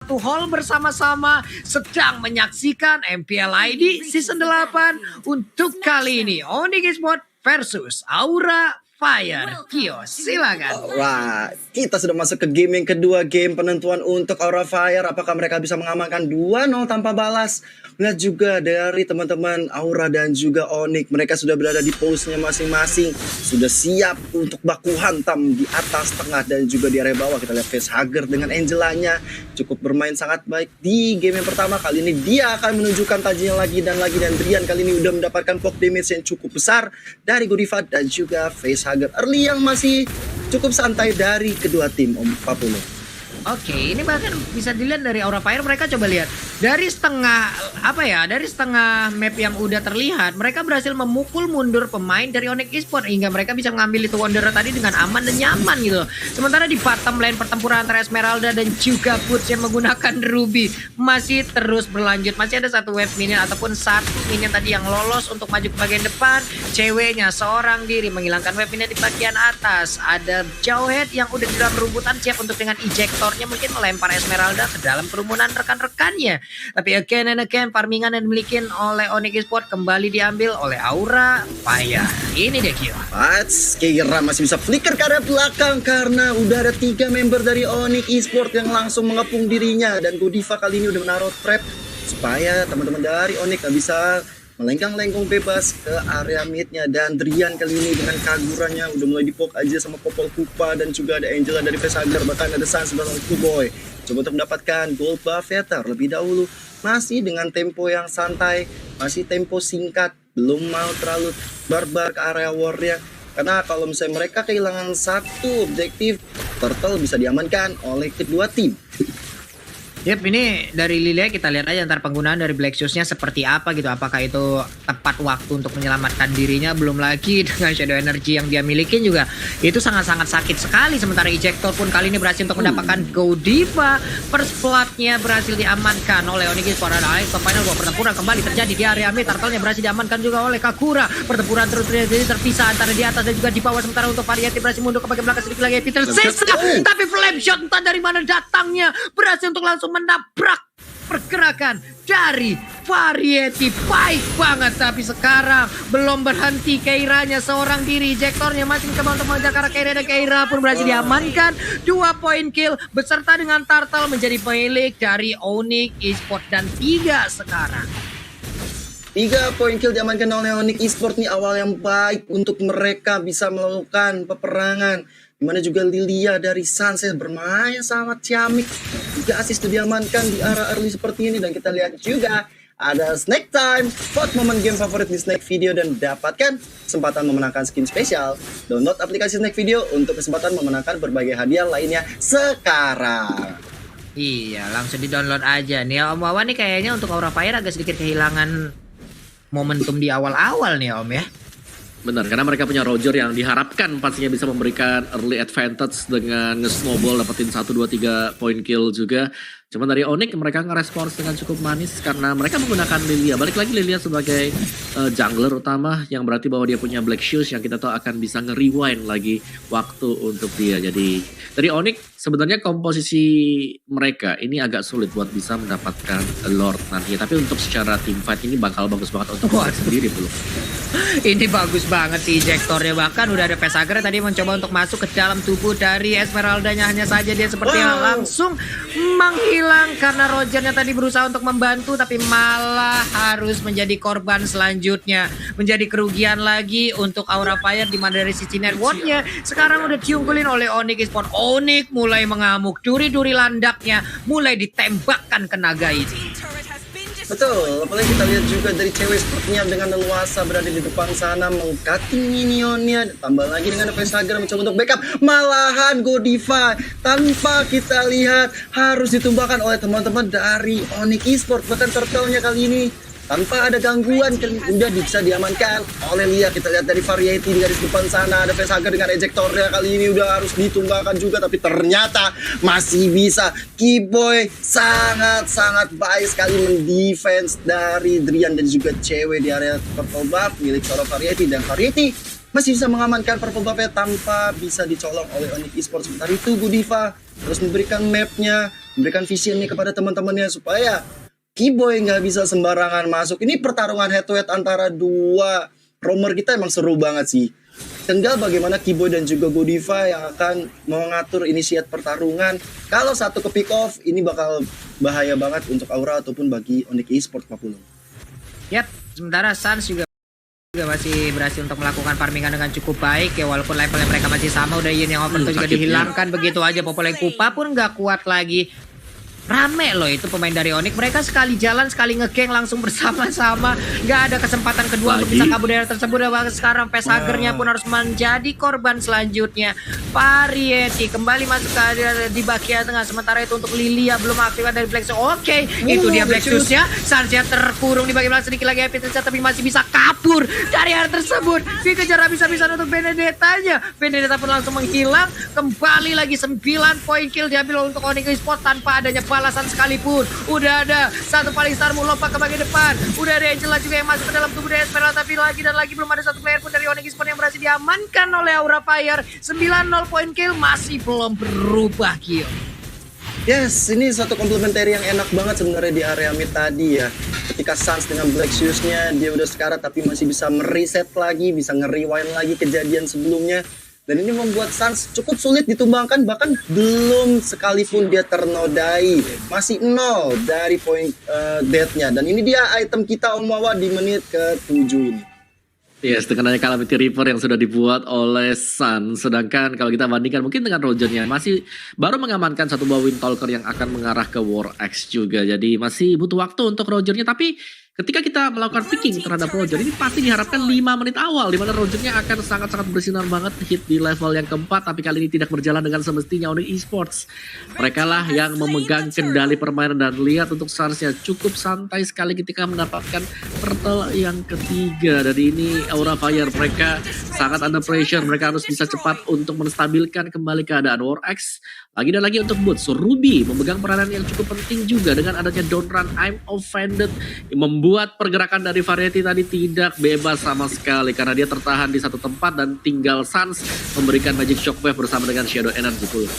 satu hall bersama-sama sedang menyaksikan MPL ID Season 8 untuk kali ini Onyx Esports versus Aura Fire. Kio, silakan. Wah, kita sudah masuk ke game yang kedua, game penentuan untuk Aura Fire. Apakah mereka bisa mengamankan 2-0 tanpa balas? Lihat juga dari teman-teman Aura dan juga Onyx, mereka sudah berada di pose-nya masing-masing, sudah siap untuk baku hantam di atas, tengah dan juga di area bawah. Kita lihat Facehugger dengan Angelanya cukup bermain sangat baik di game yang pertama. Kali ini dia akan menunjukkan tajinya lagi, dan Drian kali ini udah mendapatkan poke damage yang cukup besar dari Godiva dan juga Facehugger early yang masih cukup santai dari kedua tim, Om Papulo. Oke, ini bahkan bisa dilihat dari Aura Fire. Mereka coba lihat dari setengah dari setengah map yang udah terlihat, mereka berhasil memukul mundur pemain dari Onyx Esports hingga mereka bisa mengambil itu Wanderer tadi dengan aman dan nyaman gitu. Sementara di bottom lane pertempuran antara Esmeralda dan juga Boots yang menggunakan Ruby masih terus berlanjut. Masih ada satu wave minion ataupun satu minion tadi yang lolos untuk maju ke bagian depan. Ceweknya seorang diri menghilangkan wave minion di bagian atas. Ada Jawhead yang udah di dalam rumputan siap untuk dengan ejector mungkin melempar Esmeralda ke dalam kerumunan rekan-rekannya. Tapi again and again farmingan yang dimiliki oleh Onyx Esports kembali diambil oleh Aura Fire. Ini dia Kio. Kira masih bisa flicker ke arah belakang karena udah ada 3 member dari Onyx Esports yang langsung mengepung dirinya, dan Godiva kali ini udah menaruh trap supaya teman-teman dari Onyx gak bisa melenggang-lengkung bebas ke area midnya. Dan Drian kali ini dengan kagurannya udah mulai dipok aja sama Popol Kupa, dan juga ada Angela dari Facehugger, bahkan ada Sans bersama Kuboy coba untuk mendapatkan gold buff ya terlebih dahulu. Masih dengan tempo yang santai, masih tempo singkat, belum mau terlalu barbar ke area warnya, karena kalau misalnya mereka kehilangan satu objektif, Turtle bisa diamankan oleh kedua tim. Yap, ini dari Lilia kita lihat aja ntar penggunaan dari Black Shoes-nya seperti apa gitu. Apakah itu tepat waktu untuk menyelamatkan dirinya? Belum lagi dengan Shadow Energy yang dia miliki juga itu sangat-sangat sakit sekali. Sementara Ejector pun kali ini berhasil untuk mendapatkan Godiva. First Blood-nya berhasil diamankan oleh Onyx Esports. Ke final pertempuran kembali terjadi di area mid. Turtle-nya berhasil diamankan juga oleh Kakura. Pertempuran terus terjadi terpisah antara di atas dan juga di bawah. Sementara untuk Variety berhasil mundur ke bagian belakang sedikit lagi. Peter Sisa, tapi flame shot entah dari mana datangnya berhasil untuk langsung menabrak pergerakan dari Variety. Baik banget, tapi sekarang belum berhenti Keiranya seorang diri. Ejectornya masih mencoba untuk mengejar ke arah Keira, dan Keira pun berhasil diamankan. 2 poin kill beserta dengan Turtle menjadi milik dari Onyx Esports, dan 3 sekarang. 3 poin kill diamankan oleh Onyx Esports nih, awal yang baik untuk mereka bisa melakukan peperangan. Dimana juga Lilia dari Sunset bermain sangat ciamik. 3 assist diamankan di arah early seperti ini. Dan kita lihat juga ada Snake Time. Vote momen game favorit di Snake Video dan dapatkan kesempatan memenangkan skin spesial. Download aplikasi Snake Video untuk kesempatan memenangkan berbagai hadiah lainnya sekarang. Iya, langsung di-download aja nih Om Wawan. Nih kayaknya untuk Aura Fire agak sedikit kehilangan momentum di awal-awal nih Om ya. Benar, karena mereka punya Roger yang diharapkan pastinya bisa memberikan early advantage dengan nge-snowball dapetin 1, 2, 3 point kill juga. Cuman dari Onyx mereka ngerespons dengan cukup manis karena mereka menggunakan Lilia. Balik lagi Lilia sebagai jungler utama, yang berarti bahwa dia punya Black Shoes yang kita tahu akan bisa nge-rewind lagi waktu untuk dia. Jadi dari Onyx sebenarnya komposisi mereka ini agak sulit buat bisa mendapatkan Lord nantinya. Tapi untuk secara team fight ini bakal bagus banget untuk Onyx sendiri belum. Ini bagus banget sih Ejectornya, bahkan udah ada Facehugger tadi mencoba untuk masuk ke dalam tubuh dari Esmeraldanya, hanya saja dia seperti langsung menghilang karena Rogernya tadi berusaha untuk membantu tapi malah harus menjadi korban selanjutnya. Menjadi kerugian lagi untuk Aura Fire, di mana dari sisi networknya sekarang udah diunggulin oleh Onyx Esports. Onyx mulai mengamuk, duri-duri landaknya mulai ditembakkan ke naga ini. Betul, apalagi kita lihat juga dari cewek sepertinya dengan leluasa berada di depan sana meng-cutting minionnya. Tambah lagi dengan Facehugger mencoba untuk backup. Malahan Godiva tanpa kita lihat harus ditumbangkan oleh teman-teman dari Onyx Esports. Bahkan Turtle-nya kali ini tanpa ada gangguan udah bisa diamankan oleh Lia. Kita lihat dari Variety di garis depan sana ada Facehugger dengan ejektornya, kali ini udah harus ditumbangkan juga, tapi ternyata masih bisa. Kiboy sangat-sangat baik sekali mendefense dari Drian dan juga cewek di area purple buff milik seorang Variety, dan Variety masih bisa mengamankan purple buff-nya tanpa bisa dicolong oleh Onyx Esports. Sementara itu Godiva terus memberikan map-nya, memberikan visionnya kepada teman-temannya supaya Keyboy nggak bisa sembarangan masuk. Ini pertarungan head to head antara dua roamer kita emang seru banget sih. Tinggal bagaimana Keyboy dan juga Godiva yang akan mengatur inisiat pertarungan. Kalau satu ke pick off, ini bakal bahaya banget untuk Aura ataupun bagi Onyx Esports, Pak Pulung. Yap, sementara Suns juga masih berhasil untuk melakukan farmingan dengan cukup baik ya, walaupun levelnya mereka masih sama. Udah Yin yang overkill juga dihilangkan begitu aja. Popoleng Kupa pun nggak kuat lagi. Rame loh itu pemain dari Onyx, mereka sekali jalan sekali ngegeng langsung bersama-sama, nggak ada kesempatan kedua untuk bisa kabur dari tersebut. Bahkan sekarang Facehagernya pun harus menjadi korban selanjutnya. Variety kembali masuk ke di bagian tengah, sementara itu untuk Lilia belum aktifkan dari Black Shoes. Oke, itu dia Black Shoes-nya. Sarja terkurung di bagian belakang, sedikit lagi evidence tapi masih bisa kabur dari area tersebut. Dikejar habis-habisan untuk Benedetta-nya. Benedetta pun langsung menghilang. Kembali lagi 9 poin kill diambil untuk Onyx Esports tanpa adanya balasan sekalipun. Udah ada satu paling star lompat ke bagian depan. Udah ada Angela juga yang masuk ke dalam tubuh dari Esmeralda, tapi lagi dan lagi belum ada satu player pun dari Onyx Esports yang berhasil diamankan oleh Aura Fire. 9-0 poin kill masih belum berubah, Kyo. Yes, ini satu komplementari yang enak banget sebenarnya di area mid tadi ya. Ketika Suns dengan Black Shoes-nya dia udah sekarat tapi masih bisa mereset lagi, bisa nge-rewind lagi kejadian sebelumnya. Dan ini membuat Suns cukup sulit ditumbangkan, bahkan belum sekalipun dia ternodai. Masih 0 dari poin death-nya. Dan ini dia item kita Om Wawa di menit ke-7 ini. Yes, dengan adanya Calamity Reaper yang sudah dibuat oleh Sun. Sedangkan kalau kita bandingkan mungkin dengan Rogernya, masih baru mengamankan satu buah Windtalker yang akan mengarah ke War Axe juga. Jadi masih butuh waktu untuk Rogernya, tapi ketika kita melakukan picking terhadap Roger, ini pasti diharapkan 5 menit awal, di mana Rogernya akan sangat-sangat bersinar banget hit di level yang keempat, tapi kali ini tidak berjalan dengan semestinya Onyx Esports. Mereka lah yang memegang kendali permainan, dan lihat untuk Suns-nya cukup santai sekali ketika mendapatkan turtle yang ketiga. Dari ini Aura Fire, mereka sangat under pressure, mereka harus bisa cepat untuk menstabilkan kembali keadaan War Axe. Lagi dan lagi untuk Boots, Ruby memegang peranan yang cukup penting juga dengan adanya down run I'm Offended, membuat pergerakan dari Variety tadi tidak bebas sama sekali karena dia tertahan di satu tempat, dan tinggal Suns memberikan Magic Shockwave bersama dengan Shadow Energy Pool.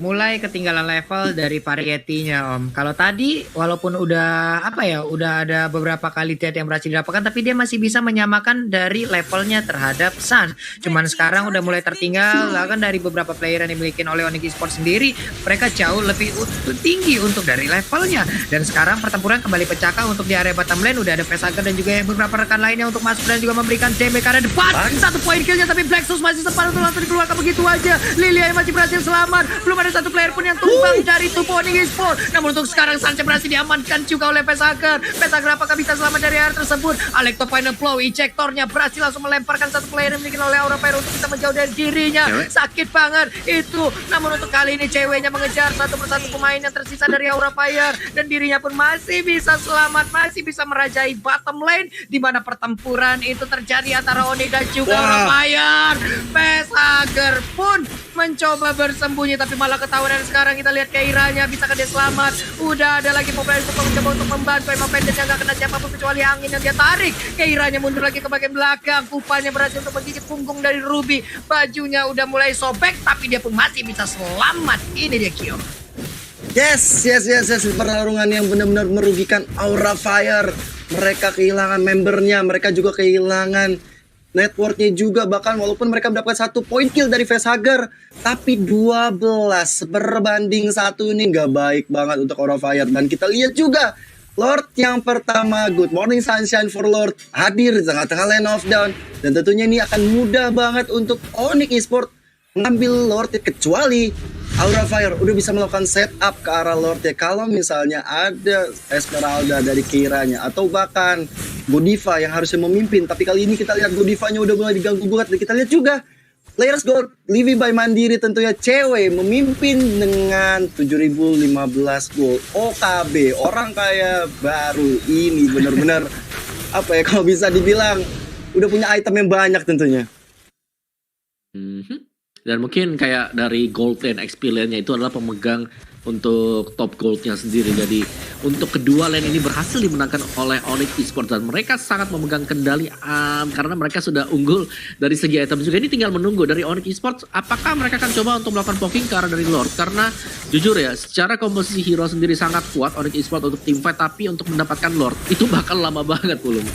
Mulai ketinggalan level dari Variety-nya, Om. Kalau tadi walaupun udah udah ada beberapa kali death yang berhasil didapatkan, tapi dia masih bisa menyamakan dari levelnya terhadap Suns. Cuman sekarang udah mulai tertinggal bahkan dari beberapa player yang dimiliki oleh Onyx Esports sendiri. Mereka jauh lebih tinggi untuk dari levelnya. Dan sekarang pertempuran kembali pecahkan untuk di area bottom lane. Udah ada Facehager dan juga beberapa rekan lainnya untuk masuk dan juga memberikan damage karena depan. Satu poin killnya, tapi Black Shoes masih sempat untuk langsung dikeluarkan begitu aja. Lilia yang masih berhasil selamat. Belum ada satu player pun yang tumbang dari tubuh Onyx Esports. Namun untuk sekarang Sanchez berhasil diamankan juga oleh Facehager. Facehager apakah bisa selamat dari area tersebut? Alekto final flow, ejectornya berhasil langsung melemparkan satu player yang dimiliki oleh Aura Fire untuk bisa menjauh dari dirinya. Sakit banget itu. Namun untuk kali ini ceweknya mengejar satu persatu pemain yang tersisa dari Aura Fire, dan dirinya pun masih bisa selamat, masih bisa merajai bottom lane di mana pertempuran itu terjadi antara Oni dan juga Aura Fire. Facehager pun mencoba bersembunyi tapi malah ketahuan, dan sekarang kita lihat Keiranya bisa dia selamat. Udah ada lagi pemain untuk mencoba untuk membantu Emma Pendant yang gak kena siapapun kecuali angin yang dia tarik. Keiranya mundur lagi ke bagian belakang. Kupanya berhasil untuk menggigit punggung dari Ruby. Bajunya udah mulai sobek tapi dia pun masih bisa selamat. Ini dia Kyo. Yes. Pertarungan yang benar-benar merugikan Aura Fire. Mereka kehilangan membernya, mereka juga kehilangan networknya juga, bahkan walaupun mereka mendapatkan 1 point kill dari Facehager, tapi 12 berbanding 1 ini nggak baik banget untuk Aura Fire. Dan kita lihat juga Lord yang pertama, Good Morning Sunshine for Lord, hadir di tengah-tengah lane of down, dan tentunya ini akan mudah banget untuk Onyx Esports mengambil Lord, kecuali Aura Fire udah bisa melakukan setup ke arah Lord ya. Kalau misalnya ada Esmeralda dari Keiranya atau bahkan Godiva yang harusnya memimpin, tapi kali ini kita lihat Godivanya udah mulai diganggu banget. Dan kita lihat juga Players Gold, Livy by Mandiri tentunya cewek memimpin dengan 7.015 gol. OKB, orang kaya baru ini benar-benar apa ya, kalau bisa dibilang udah punya item yang banyak tentunya. Dan mungkin kayak dari gold lane, XP lane-nya itu adalah pemegang untuk top gold-nya sendiri. Jadi untuk kedua lane ini berhasil dimenangkan oleh Onyx Esports dan mereka sangat memegang kendali karena mereka sudah unggul dari segi item juga. Ini tinggal menunggu dari Onyx Esports apakah mereka akan coba untuk melakukan poking ke arah dari Lord, karena jujur ya secara komposisi hero sendiri sangat kuat Onyx Esports untuk teamfight, tapi untuk mendapatkan Lord itu bakal lama banget belum.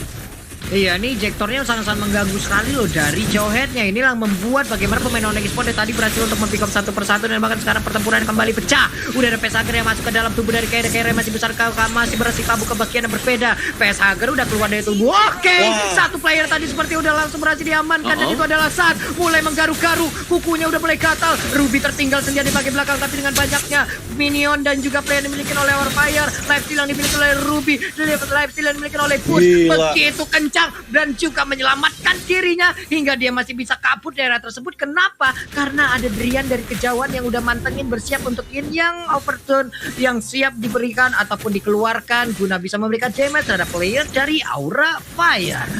Iya, nih Jektornya sangat-sangat mengganggu sekali loh dari jauh headnya. Inilah membuat bagaimana pemain Onyx Esports tadi berhasil untuk mempick up satu persatu dan bahkan sekarang pertempuran kembali pecah. Udah ada Peshager yang masuk ke dalam tubuh dari Keira. Keira masih besar, masih bersikabu ke bagian yang berbeda. Peshager udah keluar dari tubuh. Oke, satu player tadi seperti udah langsung berhasil diamankan dan itu adalah Sun. Mulai menggaru-garu, kukunya udah mulai gatal. Ruby tertinggal sendiri di bagian belakang tapi dengan banyaknya minion dan juga player yang dimiliki oleh Warfire. Lifesteal yang dimiliki oleh Ruby, lifesteal yang dimiliki oleh Push. Begitu kencang dan juga menyelamatkan dirinya hingga dia masih bisa kabur daerah tersebut. Kenapa? Karena ada Drian dari kejauhan yang udah mantengin bersiap untuk yang overturn yang siap diberikan ataupun dikeluarkan guna bisa memberikan damage terhadap player dari Aura Fire.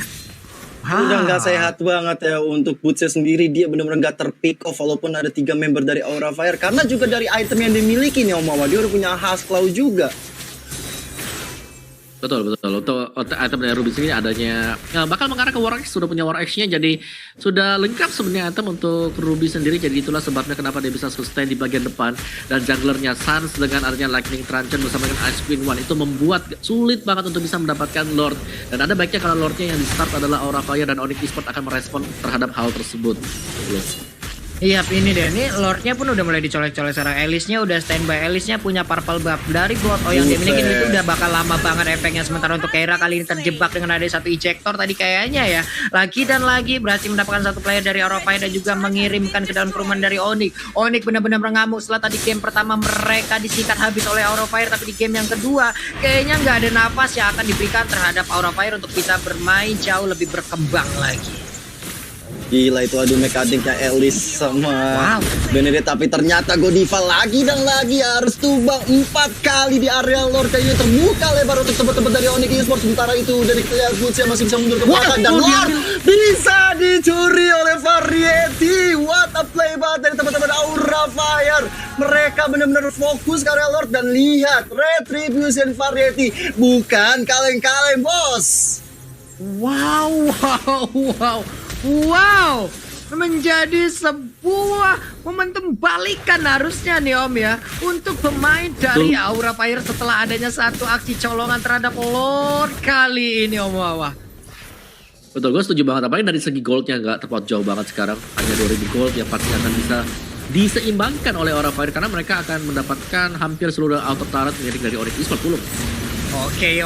Udah nggak sehat banget ya untuk Bootsnya sendiri. Dia benar-benar nggak terpick off walaupun ada 3 member dari Aura Fire, karena juga dari item yang dimiliki nih Om Wawa, dia udah punya Hasclaw juga. Betul. Untuk item dari Ruby sini adanya bakal mengarah ke War X, sudah punya War X-nya, jadi sudah lengkap sebenarnya item untuk Ruby sendiri. Jadi itulah sebabnya kenapa dia bisa sustain di bagian depan. Dan junglernya Sans dengan adanya Lightning Truncheon bersama dengan Ice Queen One itu membuat sulit banget untuk bisa mendapatkan Lord. Dan ada baiknya kalau Lordnya yang di start adalah Aura Fire dan Onyx Esports akan merespon terhadap hal tersebut. Iya, ini deh, ini Lordnya pun udah mulai dicolek-colek sekarang. Alice-nya udah standby, Alice-nya punya purple buff dari Blood yang dimiliki itu udah bakal lama banget efeknya. Sementara untuk Keira kali ini terjebak dengan ada satu ejector tadi kayaknya ya. Lagi dan lagi berhasil mendapatkan satu player dari Aura Fire dan juga mengirimkan ke dalam perumahan dari Onyx. Onyx benar-benar mengamuk setelah tadi game pertama mereka disikat habis oleh Aura Fire, tapi di game yang kedua kayaknya nggak ada nafas yang akan diberikan terhadap Aura Fire untuk bisa bermain jauh lebih berkembang lagi. Gila itu adu mekaniknya Alice sama Benedict, tapi ternyata Godiva lagi dan lagi harus tumbang 4 kali di area Lord. Kayaknya terbuka lebar untuk tebet-tebet dari Onyx Esports. Sementara itu dari Clear Goods yang masih bisa mundur ke belakang dan Lord bisa dicuri oleh Variety. What a play banget dari teman-teman Aura Fire. Mereka benar-benar fokus ke area Lord dan lihat Retribution Variety bukan kaleng-kaleng bos. Wow, menjadi sebuah momentum balikan harusnya nih Om ya untuk pemain dari Aura Fire setelah adanya satu aksi colongan terhadap Lord kali ini Om Wawa. Betul, gue setuju banget. Apalagi dari segi goldnya nggak terpaut jauh banget sekarang. Hanya 2000 gold yang pasti akan bisa diseimbangkan oleh Aura Fire karena mereka akan mendapatkan hampir seluruh auto turret milik dari Onyx Esports belum. Oke.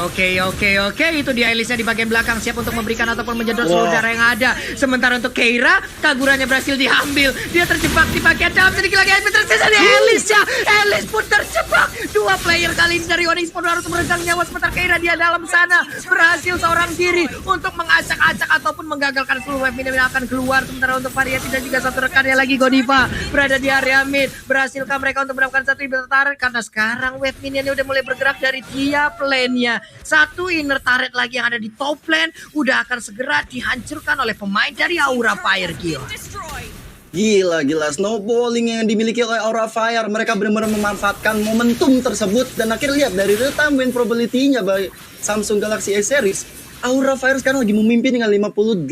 Itu dia Elisa di bagian belakang siap untuk memberikan ataupun menjedot seluruh darah yang ada. Sementara untuk Keira, kagurannya berhasil diambil. Dia terjebak di bagian dalam sedikit lagi. Tersisa di Elisa. Elis pun terjebak. 2 player kali ini dari Onyx pun harus meregang nyawa. Sementara Keira dia dalam sana berhasil seorang diri untuk mengacak-acak ataupun menggagalkan seluruh wave minion yang akan keluar. Sementara untuk Variety dan juga satu rekannya lagi Godiva berada di area mid. Berhasilkah mereka untuk mendapatkan satu inner turret? Karena sekarang wave minionnya udah mulai bergerak dari tiap lane-nya. Satu inner turret lagi yang ada di top lane udah akan segera dihancurkan oleh pemain dari Aura Fire. Gila snowballing yang dimiliki oleh Aura Fire. Mereka benar-benar memanfaatkan momentum tersebut dan akhirnya lihat dari real time win probability-nya by Samsung Galaxy S series. Aura Fire sekarang lagi memimpin dengan 58%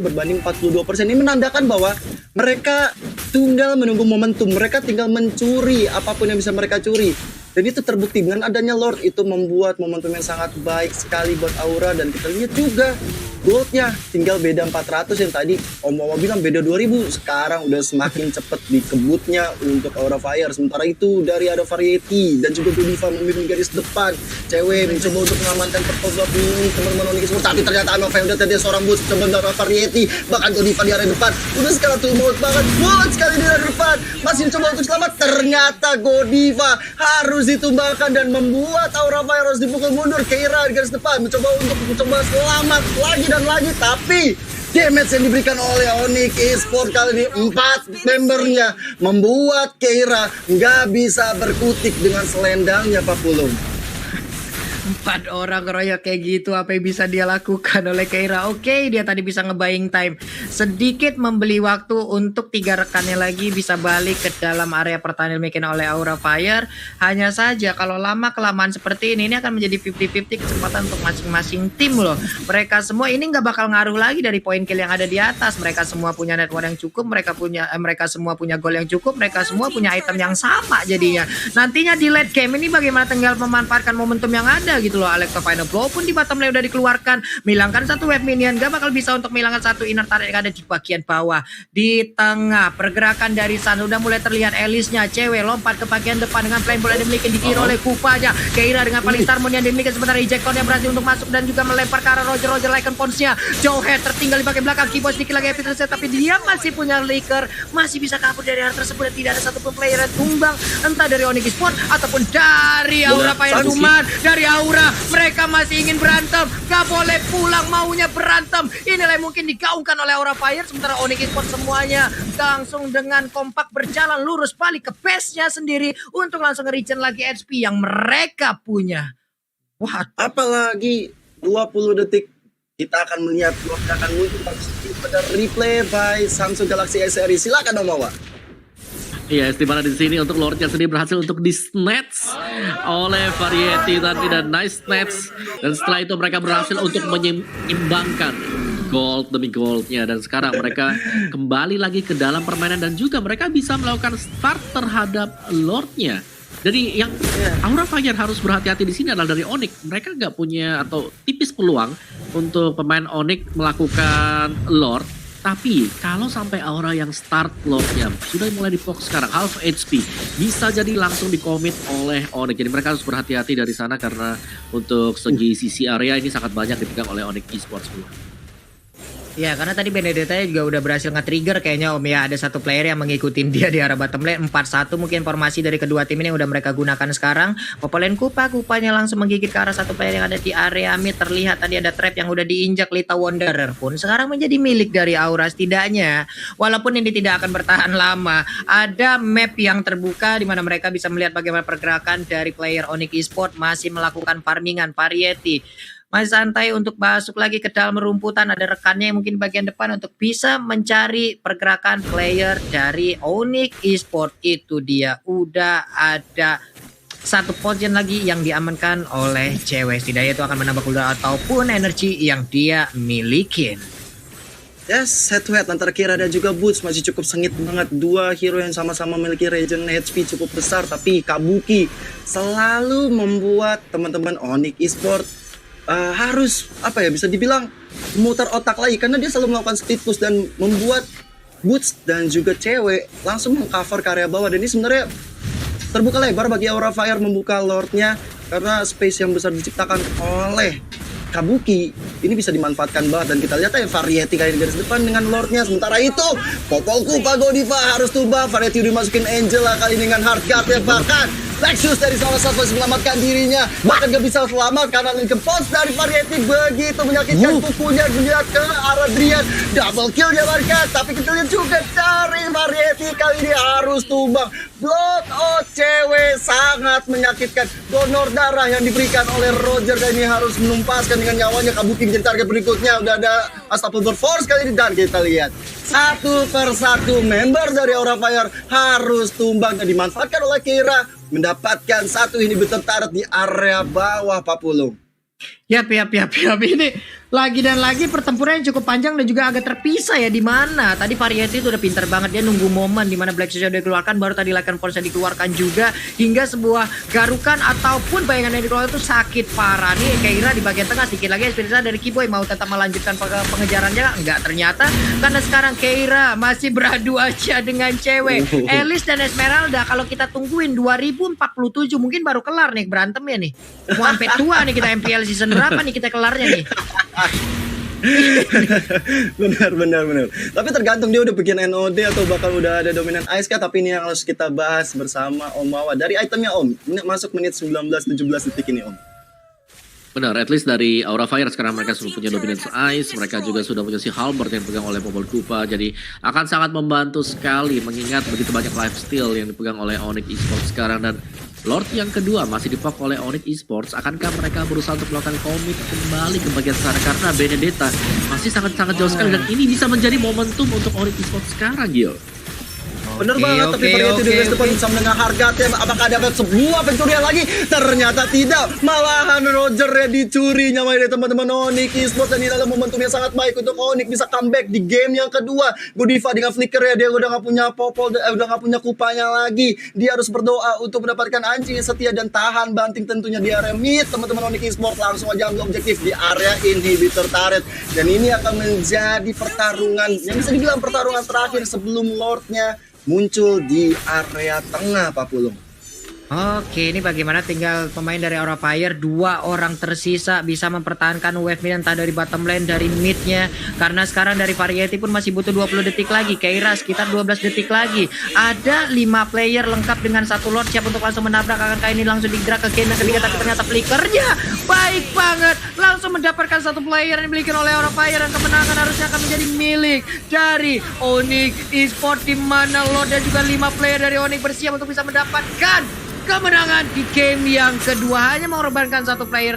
berbanding 42%. Ini menandakan bahwa mereka tinggal menunggu momentum. Mereka tinggal mencuri apapun yang bisa mereka curi. Dan itu terbukti dengan adanya Lord itu membuat momentum yang sangat baik sekali buat Aura. Dan kita lihat juga goldnya tinggal beda 400 yang tadi Om Wawa bilang beda 2000. Sekarang udah semakin cepet dikebutnya untuk Aura Fire. Sementara itu dari ada Variety dan juga Godiva memimpin garis depan. Cewek mencoba untuk mengamankan performa ini teman-teman Onyx Esports. Tapi ternyata Anova udah tadi seorang boost coba dari Variety. Bahkan Godiva di area depan udah sekarang tuh banget bulat sekali di area depan. Masih coba untuk selamat. Ternyata Godiva harus ditumbangkan dan membuat Aura Fire harus dipukul mundur. Keira di garis depan mencoba selamat lagi dan lagi, tapi damage yang diberikan oleh Onyx Esports kali ini 4 membernya membuat Keira nggak bisa berkutik dengan selendangnya Pak Pulung. 4 orang ngeroyok kayak gitu, apa yang bisa dia lakukan oleh Keira? Oke, dia tadi bisa nge-buying time sedikit, membeli waktu untuk 3 rekannya lagi bisa balik ke dalam area pertahanan dimiliki oleh Aura Fire. Hanya saja kalau lama kelamaan seperti ini akan menjadi 50-50 kesempatan untuk masing-masing tim loh. Mereka semua ini nggak bakal ngaruh lagi dari poin kill yang ada di atas. Mereka semua punya network yang cukup, mereka semua punya gol yang cukup, mereka semua punya item yang sama jadinya. Nantinya di late game ini bagaimana tinggal memanfaatkan momentum yang ada gitu loh. Alexa Final Blow pun di bottom lane udah dikeluarkan, menghilangkan satu wave minion, gak bakal bisa untuk menghilangkan satu inner turret yang ada di bagian bawah. Di tengah pergerakan dari Sun udah mulai terlihat Elisnya, cewek lompat ke bagian depan dengan flame ball yang dimiliki dikira oleh Kupanya. Keira dengan paling Tarmon yang dimiliki, sementara ejectornya berhasil untuk masuk dan juga melempar ke arah Roger Lycan Ponsnya. Jowhead tertinggal di bagian belakang, Keyboy sedikit lagi epic reset, tapi dia masih punya Licker, masih bisa kabur dari hal tersebut dan tidak ada satupun player yang tumbang, entah dari Onyx Esports ataupun dari Aura Fire. Cuman dari Aura mereka masih ingin berantem, gak boleh pulang, maunya berantem. Inilah yang mungkin digaungkan oleh Aura Fire, sementara Onyx Esports semuanya langsung dengan kompak berjalan lurus balik ke base-nya sendiri untuk langsung nge-regen lagi HP yang mereka punya. Wah, Apalagi 20 detik kita akan melihat Lord akan muncul pada replay by Samsung Galaxy S series. Silakan Om Mawa. Iya, di mana di sini untuk Lordnya sendiri berhasil untuk di-snatch oleh Variety tadi dan nice snatch. Dan setelah itu mereka berhasil untuk menyeimbangkan gold demi goldnya. Dan sekarang mereka kembali lagi ke dalam permainan dan juga mereka bisa melakukan start terhadap Lordnya. Jadi yang Aura Fire harus berhati-hati di sini adalah dari Onyx. Mereka nggak punya atau tipis peluang untuk pemain Onyx melakukan Lord. Tapi kalau sampai Aura yang start Lordnya sudah mulai di focus sekarang half HP, bisa jadi langsung dikomit oleh Onyx. Jadi mereka harus berhati-hati dari sana karena untuk segi sisi area ini sangat banyak dipegang oleh Onyx Esports. ya karena tadi Benedetta juga udah berhasil nge-trigger kayaknya Om ya. Ada satu player yang mengikutin dia di arah bottom lane. 4-1 mungkin formasi dari kedua tim ini udah mereka gunakan sekarang. Popolen Kupanya langsung menggigit ke arah satu player yang ada di area mid. Terlihat tadi ada trap yang udah diinjak. Lita Wanderer pun sekarang menjadi milik dari Aura. Setidaknya walaupun ini tidak akan bertahan lama, ada map yang terbuka di mana mereka bisa melihat bagaimana pergerakan dari player Onyx Esports masih melakukan farmingan. Variety masih santai untuk masuk lagi ke dalam rumputan. Ada rekannya yang mungkin bagian depan untuk bisa mencari pergerakan player dari Onyx Esports. Itu dia udah ada satu potion lagi yang diamankan oleh cewek. Setidaknya itu akan menambah cooldown ataupun energi yang dia milikin. Yes, head to head antara Keira dan juga Boots masih cukup sengit banget. Dua hero yang sama-sama memiliki regen HP cukup besar, tapi Kabuki selalu membuat teman-teman Onyx Esports harus bisa dibilang memutar otak lagi, karena dia selalu melakukan speed push dan membuat Boots dan juga cewek langsung mengcover ke area bawah. Dan ini sebenarnya terbuka lebar bagi Aura Fire membuka Lordnya karena space yang besar diciptakan oleh Kabuki ini bisa dimanfaatkan banget. Dan kita lihat Variety kali di garis depan dengan Lordnya. Sementara itu Popolku Godiva harus tumbang. Variety udah masukin Angel lah kali ini dengan hard guard ya. Bahkan Lexus dari salah satu masih menyelamatkan dirinya, bahkan gak bisa selamat karena link pos dari Variety begitu menyakitkan. Kukunya dilihat ke arah Drian, double kill dia warga. Tapi kita lihat juga dari Variety kali ini harus tumbang. Blood cewek sangat menyakitkan. Donor darah yang diberikan oleh Roger kali ini harus menumpaskan dengan nyawanya. Kabuki menjadi target berikutnya. Udah ada Unstoppable Force kali ini dan kita lihat satu persatu member dari Aura Fire harus tumbang dan dimanfaatkan oleh Keira, mendapatkan satu inhibitor turret di area bawah Papulung. Yap. Ini lagi dan lagi pertempuran yang cukup panjang dan juga agak terpisah ya. Di mana tadi Variety itu udah pintar banget, dia nunggu momen di mana Black Shoes udah dikeluarkan, baru tadi Lycan Force dikeluarkan juga, hingga sebuah garukan ataupun bayangan yang dikeluarkan itu sakit parah. Nih Keira di bagian tengah, sedikit lagi Espirita dari Keyboy mau tetap melanjutkan pengejarannya, enggak ternyata, karena sekarang Keira masih beradu aja dengan cewek. Elis dan Esmeralda kalau kita tungguin 2047 mungkin baru kelar nih berantem ya nih. Mau sampai tua nih kita MPL season berapa nih kita kelarnya nih. benar. Tapi tergantung dia udah bikin NOD atau bakal udah ada dominan Ice kah. Tapi ini yang harus kita bahas bersama Om Mawa. Dari itemnya Om, masuk menit 19-17 detik ini Om. Benar, at least dari Aura Fire sekarang mereka sudah punya dominance Ice. Mereka juga sudah punya si Halberd yang dipegang oleh Popol Kupa. Jadi akan sangat membantu sekali mengingat begitu banyak lifesteal yang dipegang oleh Onyx Esports sekarang. Dan Lord yang kedua masih dipok oleh Onyx Esports. Akankah mereka berusaha untuk melakukan komit kembali ke bagian sana? Karena Benedetta masih sangat-sangat jauh sekali. Dan ini bisa menjadi momentum untuk Onyx Esports sekarang, Gil. Bener banget, tapi Variety di West depan bisa mendengar harga tem. Apakah dapat sebuah pencurian lagi? Ternyata tidak. Malahan Roger ya dicuri nyamanya dari teman-teman Onyx Esports. Dan ini adalah momentum yang sangat baik untuk Onyx bisa comeback di game yang kedua. Godiva dengan flicker ya, dia udah gak punya popol, udah gak punya kupanya lagi. Dia harus berdoa untuk mendapatkan anjing yang setia dan tahan banting tentunya di area mid. Teman-teman Onyx Esports langsung aja ambil objektif di area inhibitor turret. Dan ini akan menjadi pertarungan yang bisa dibilang pertarungan terakhir sebelum Lordnya muncul di area tengah, Pak Pulung. Oke, ini bagaimana tinggal pemain dari Aura Fire, 2 orang tersisa bisa mempertahankan wave mid entah dari bottom lane, dari midnya. Karena sekarang dari Variety pun masih butuh 20 detik lagi. Keira sekitar 12 detik lagi. Ada 5 player lengkap dengan 1 Lord siap untuk langsung menabrak. Akankah ini langsung digerak ke game yang ketiga, tapi ternyata flickernya baik banget. Langsung mendapatkan 1 player yang dimiliki oleh Aura Fire, dan kemenangan harusnya akan menjadi milik dari Onyx Esports, di mana Lord dan juga 5 player dari Onyx bersiap untuk bisa mendapatkan kemenangan di game yang kedua. Hanya mengorbankan 1 player